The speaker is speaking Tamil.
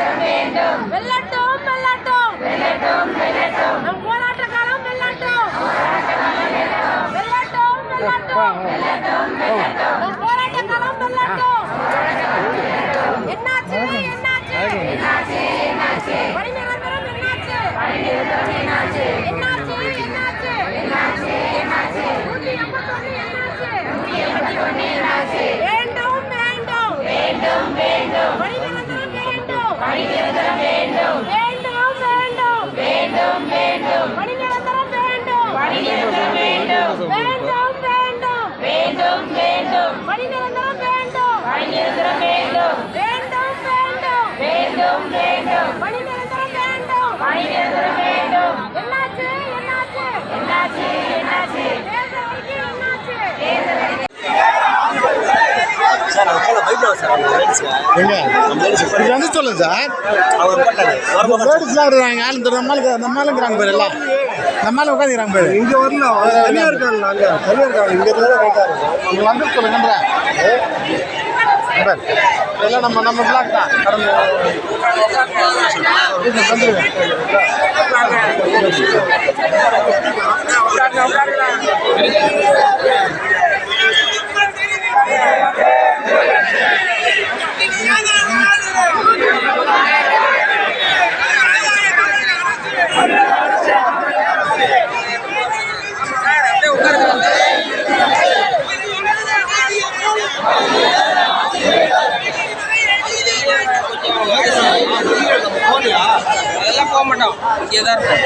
வெல்லட்டும் வெல்லட்டும் வெல்லட்டும் நம் போராட்ட காலம் வெல்லட்டும் வெல்லட்டும் வெல்லட்டும் நம் போராட்ட காலம் வெல்லட்டும். என்னாச்சு என்னாச்சு என்னாச்சு மணிநிரந்தரம் என்னாச்சு என்னாச்சு என்னாச்சு 181 என்னாச்சு வேண்டும் வேண்டும் வேண்டும் வேண்டும் மணிநிரந்தரம் வேண்டும் மணிநிரந்தரம் வேண்டும் வேண்டும் வேண்டும் வேண்டும் வேண்டும் மணிநிரந்தரம் வேண்டும் மணிநிரந்தரம் வேண்டும் வேண்டும் வேண்டும் வேண்டும் வேண்டும் மணிநிரந்தரம் வேண்டும் மணிநிரந்தரம் வேண்டும் வேண்டும் வேண்டும் வேண்டும் வேண்டும் மணிநிரந்தரம் வேண்டும் மணிநிரந்தரம் வேண்டும். என்னாச்சு என்னாச்சு என்னாச்சு என்னாச்சு தேர்தல் அறிக்கை என்னாச்சு தேர்தல் அறிக்கை சார் நம்ம போல பைப்ல சார் வந்து சொல்லுங்க சார். அவர் போட்டாரு லேடிஸ்லாம் இருக்கிறாங்க. ஆள் நம்மளும் இருக்கிறாங்க பேர் எல்லாம் நம்மளால உட்காந்துக்கிறாங்க பேர். இங்க வரலாம் தனியா இருக்காங்க. நாங்க தனியா இருக்காங்க. இங்க இருந்தா ரைட்டா இருக்கும். நீங்க வந்து சொல்லுங்க எல்லாம் நம்ம பிளாக் தான் கடந்து அதெல்லாம் போக மாட்டோம். இங்கே தான் இருப்போம்.